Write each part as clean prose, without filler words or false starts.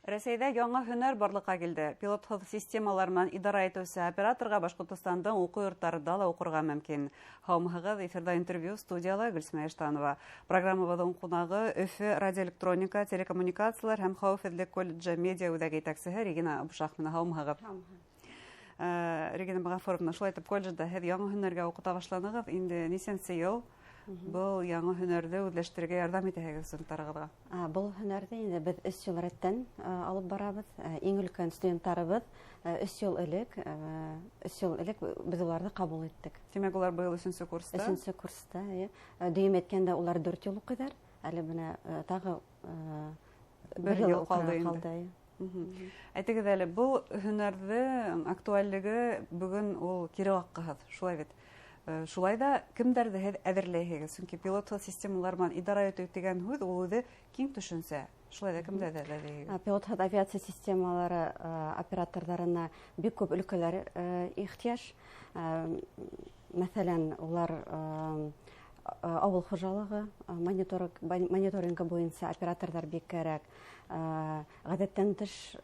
Рәсәйдә яңа һөнәр барлыкка килде. Пилотһыҙ системалар менән идара итеүсе операторга Башҡортостандың уҡыу йорттарында ла уҡырға мөмкин. Һаумыһығыҙ, эфирда интервью, студияла Гөлсмә Эштанова. Программабыҙҙың ҡунағы Өфө радиоэлектроника, телекоммуникациялар һәм хәүефһеҙлек колледжы медиа үҙәге етәксеһе Регина Абушахмина. Һаумыһығыҙ. Регина Магафоровна, шулай итеп колледжда һеҙ яңы һөнәргә уҡыта башланығыҙ. Инде нисәнсе йыл? Был яңы һөнәрҙе үҙләштерергә ярҙам итәһегеҙ студенттарығыҙға. Был һөнәрҙе инде беҙ 3 йыл рәттән алып барабыҙ. Иң өлкән студенттарыбыҙ 3 йыл элек беҙ уларҙы ҡабул иттек. Тимәк, улар быйыл 3-нче курста? 3-нче курста, дөйөм әйткәндә, улар 4 йыл уҡыйҙар. Әле бына тағы 1 йыл ҡалды инде. Әйтегеҙ әле, был һөнәрҙе актуальлығы бөгөн ул кире ҡаҡҡыһыҙ, шулай бит. Шулай да кемдәрҙе һеҙ әҙерләйһегеҙ? Сөнки пилотһыҙ системалар менән идара итеү тигән һүҙ ул үҙе киң төшөнсә. Шулай да кемдәрҙе әҙерләйһегеҙ? Пилотһыҙ авиация системалары операторҙарына бик күп өлкәләр ихтияж. Мәҫәлән, улар ауыл хужалығы, мониторинга буйынса операторҙар бик кәрәк. Ғәҙәттән тыш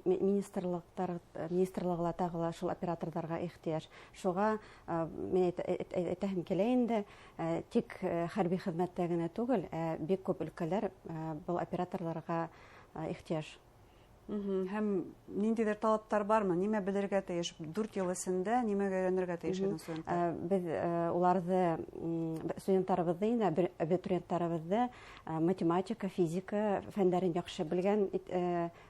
министрлыҡла тағы шул операторҙарға ихтияж. Шуға мен әйтәһем килә инде, тик хәрби хеҙмәттә генә түгел, бик күп өлкәләр был операторҙарға ихтияж. Һәм ниндәйҙер талаптар бармы? Нимә белергә тейеш? 4 йыл эсендә нимәгә өйрәнергә тейеш студенттар? Беҙ уларҙы, студенттарыбыҙҙы, абитуриенттарыбыҙҙы математика, физика фәндәрен яҡшы белгән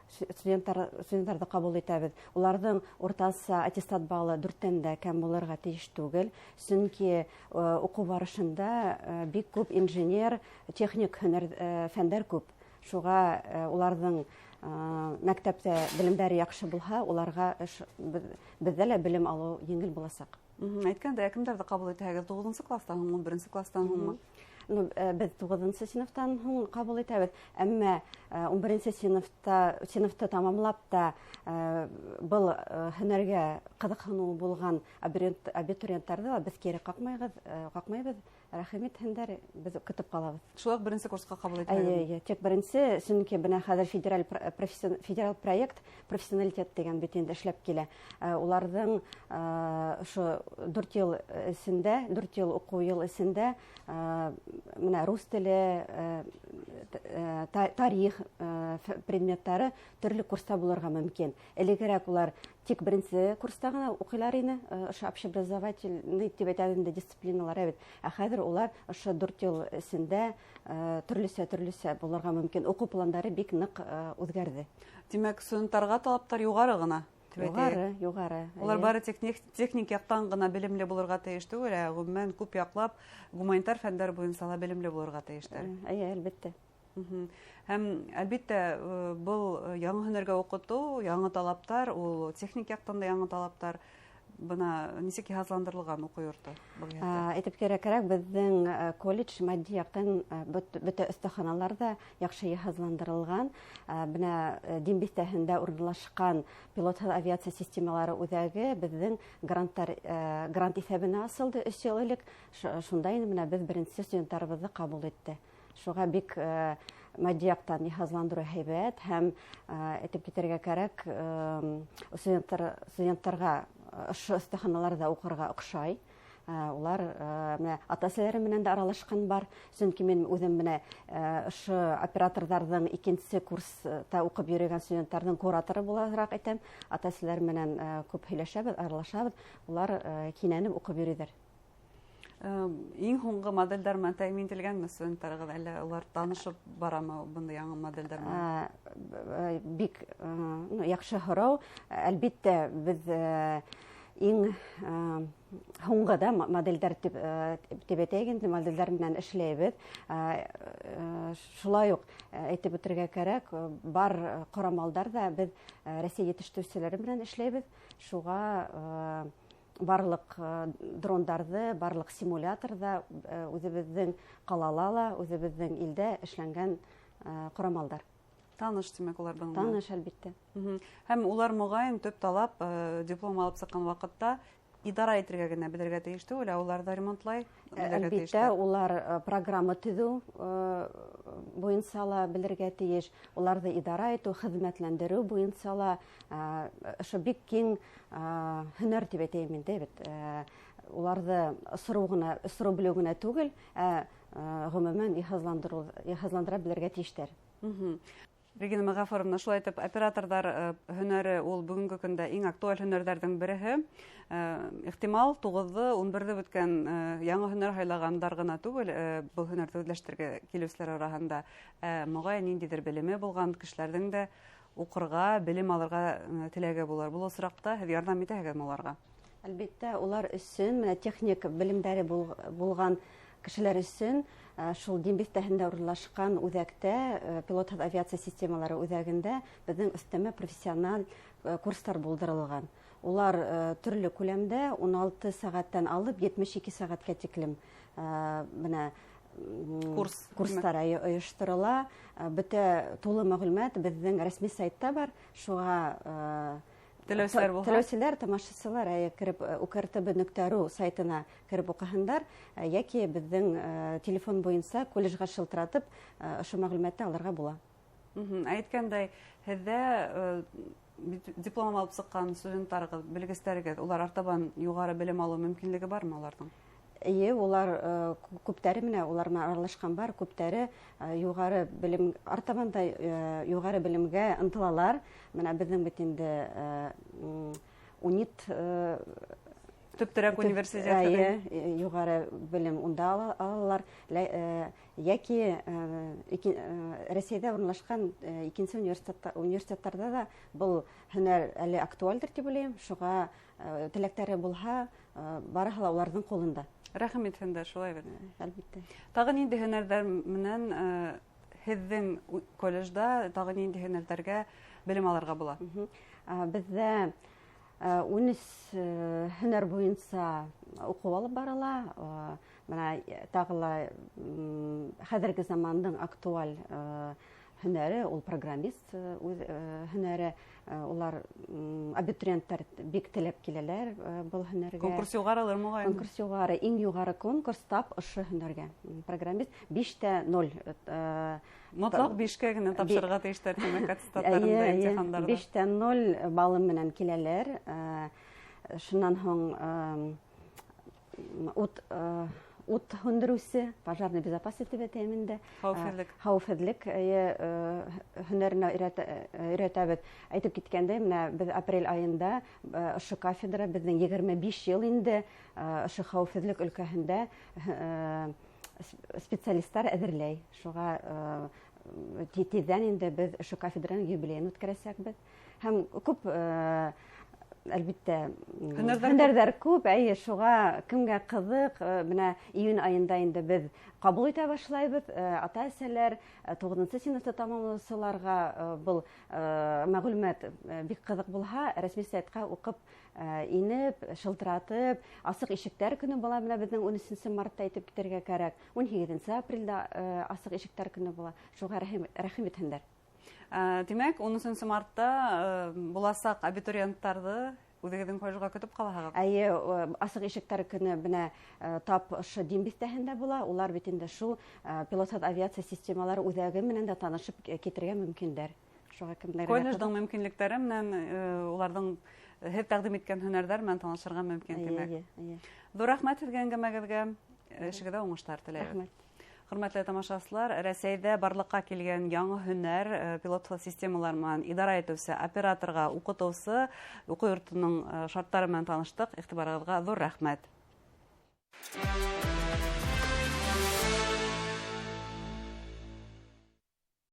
студенттарҙы ҡабул итәбеҙ. Уларҙың уртаса аттестат баллы 4-тән дә кәм булырға тейеш түгел. Сөнки уҡыу барышында бик күп инженер, техник фәндәр күп. Шуға уларҙың мәктәптә белемдәре яҡшы булһа, уларға беҙҙә лә белем алыу еңел буласаҡ. Әйткәндә, кемдәрҙе ҡабул итәһегеҙ? 9-нчы кластан һуңмы, 1-нче кластан һуңмы? Беҙ 9-нчы синыфтан һуң ҡабул итәбеҙ. Әммә 11-нче синыфты тамамлап та был һөнәргә ҡыҙыҡһыныу булған абитуриенттарҙы ла беҙ кире ҡаҡмайбыҙ. Рәхим итһендәр, беҙ көтөп ҡалабыҙ. Шулай 1-нче курсҡа ҡабул итәһегеҙ? Тик 1-нче, сөнки бына хәҙер федераль проект профессионалитет дигән бит инде эшләп килә. Уларҙың 4 йыл эсендә, 4 йыл уҡыу йыл эсендә менә рус теле, тарих предметтары төрлө курста булырға мөмкин. Элегерәк улар тик 1-нче курста гына уҡыйлар ине, общеобразовательный тип әйтәбеҙ дисциплиналар бит. Ә хәҙер улар 4 йыл эсендә төрлөсә булырға мөмкин. Уҡыу пландары бик ныҡ үҙгәрҙе. Тимәк, студенттарға талаптар юғары ғына? Юғары. Улар бары техник яҡтан ғына белемле булырға тейеш түгел, ғөмүмән күп яҡлап гуманитар фәндәр буйынса ла белемле булырға тейештәр. Әлбәттә. Һәм әлбиттә, был яңы һөнәргә уҡытыу, яңы талаптар, ул техник яҡтан да яңы талаптар. Бына нисек йыһазландырылған уҡыу йорто? Әйтеп кәрәк, беҙҙең колледж матди яҡтан бөтә өҫтәханалар ҙа яҡшы йыһазландырылған. Бына Димбиҫтәһендә урынлашҡан пилотһыҙ авиация системалары үҙәге беҙҙең грант иҫәбенә асылды 3 йыл элек. Шунда инде беҙ 1-нче студенттарыбыҙҙы ҡабул итте. Шуға бик матди яҡтан йыһазландырыу һәйбәт һәм әйтеп китергә кәрәк, студенттарға ошо өҫтәханаларҙа уҡырға оҡшай. Улар ата-әсәләре менән дә аралашҡан бар. Сөнки мин үҙем менә ошо операторҙарҙың 2-нче курста уҡып йөрөгән студенттарҙың кураторы булараҡ әйтәм. Ата-әсәләр менән күп һөйләшәбеҙ, аралашабыҙ. Улар кинәнеп уҡып йөрөйҙәр. Иң һуңғы модельдәр менән тәьмин ителгәнме студенттарығыҙ? Әллә улар танышып барамы бындай яңы модельдәр менән? Бик яҡшы һорау. Әлбиттә, беҙ иң һуңғыда модельдәр тип әйтәйек инде, модельдәр менән эшләйбеҙ. Шулай уҡ әйтеп үтергә кәрәк, бар ҡорамалдар ҙа беҙ Рәсәй етештереүселәре менән эшләйбеҙ. Шуға барлыҡ дрондарҙы, барлыҡ симуляторҙа үҙебеҙҙең ҡалала ла, үҙебеҙҙең илдә эшләнгән ҡорамалдар. Таныш, тимәк, уларҙың? Таныш, әлбиттә. Һәм улар моғайын төп талап диплом алып сыҡҡан ваҡытта идара итәргә генә белергә тиеш түгел, улар да ремонтлай белергә тиеш. Әлбиттә, улар программа төзү буенча ла белергә тиеш, уларны идара итү, хезмәтләндерү буенча ла ошо бик киң һөнәр дип әйтәм инде бит. Уларны ысыру белү генә түгел, гомумән иһазландыра белергә тиештәр. Регина Мәгафуровна, шулай итеп, оператордар һөнәре ул бүгенге көндә иң актуаль һөнәрҙәрҙең береһе. Ихтимал 9-11 бөткән яңы һөнәр һайлагандар гына түгел, был һөнәрҙе үҙләштерергә килеүселәр араһында моғай ниндидер белеме булган кешеләрҙең дә уҡырға, белем алырға теләге булыр. Был осраҡта һеҙ ярҙам итәһегеҙме уларға? Әлбиттә, улар өсөн, техник белемдәре булган кешеләр өсөн шул Димбис тәһендә урынлашкан үҙәктә, пилотһыҙ авиация системалары үҙәгендә беҙҙең өҫтәмә профессиональ курстар булдырылған. Улар төрлө күләмдә 16 сәғәттән алып 72 сәғәткә тиклем курстар ойоштырыла. Бөтә тулы мәғлүмәт беҙҙең рәсми сайтта бар. Шуға теләүселәр, тамашасылар кіріп УКРТБ.ру сайтына кіріп уҡыһындар, яки беҙҙең телефон буйынса колледжға шылтыратып, ошо мәғлүмәтте алырға була. Әйткәндәй, һеҙҙә диплом алып сыҡҡан студенттарығыҙ, белгестәрегеҙ, улар артабан юғары белем алыу мөмкинлеге бармы уларҙың? Эйе, улар күптәре менә, улар аралашҡан бар, күптәре юғары белем, артабан да юғары белемгә ынтылалар. Менә беҙҙең бит инде УНИТ төптөрәк университеты юғары белем унда алалар. Яки Рәсәйҙә урынлашҡан икенсе университеттарда да был һөнәр әле актуальдыр дип уйлайым. Шуға теләктәре булһа, барыһы ла уларҙың ҡулында. Рәхим итһендәр, шулай бит. Әлбиттә. Тағы нинди һөнәрҙәр менән һеҙҙең колледжда тағы нинди һөнәрҙәргә белем алырға була? Беҙҙә 13 һөнәр буйынса уҡыу алып барыла. Тағы ла хәҙерге замандың актуаль һөнәре, ул программист һөнәре. Улар абитуриенттар бик теләп киләләр был һөнәргә. Конкурс юғарылыр моғайын? Конкурс юғары, иң юғары конкурс тап ошо һөнәргә. Программист 5-0. Мотлаҡ 5-кә генә тапшырырға тейештәр аттестаттарында, имтихандарда. 5-0 балым менән киләләр. Шунан һуң ут һүндереүсе, пожарный безопасность дип әйтәм инде. Хәүефһеҙлек һөнәренә өйрәтәбеҙ. Әйтеп киткәндәй, менә беҙ апрель айында ошо кафедра беҙҙең 25 йыл инде ошо хәүефһеҙлек өлкәһендә специалисттар әҙерләй. Шуға тиҙҙән инде беҙ ошо кафедраның юбилейын үткәрәсәкбеҙ. Һәм күп әлбиттә һөнәрҙәр күп, шуға кемгә ҡыҙыҡ, менә июнь айында инде беҙ ҡабул итә башлайбыҙ. Ата-әсәләр 9-нчы синыфты тамамлаусыларға был мәғлүмәт бик ҡыҙыҡ булһа, рәсми сайтҡа уҡып инеп, шылтыратып, асыҡ ишектәр көнө була, менә беҙҙең 13 мартта итеп китергә кәрәк. 18 апрелдә асыҡ ишектәр көнө була. Шуға рәхим итһендәр. Демәк, 13 мартта буласаҡ абитуриенттарҙы үҙегеҙҙең колледжға көтөп ҡалаһығыҙ? Асыҡ ишектәр көнө бенә тап ошо Димбис тәһендә була. Улар бит инде шул пилотһыҙ авиация системалары үҙәге менән дә танышып китергә мөмкиндәр. Колледждың мөмкинлектәре менән уларҙың һеҙ тәҡдим иткән һөнәрҙәр менән танышырға мөмкин. Ҙур рәхмәт һеҙгә әңгәмәгеҙгә. Эшегеҙҙә уңыштар теләйбеҙ. Хөрмәтле тамашасылар, Рәсәйҙә барлыҡҡа килгән яңы һөнәр пилотһыҙ системалар менән идара итеүсе, операторға уҡытыусы уҡыу йортоноң шарттары менән таныштыҡ. Иғтибарығыҙға ҙур рәхмәт.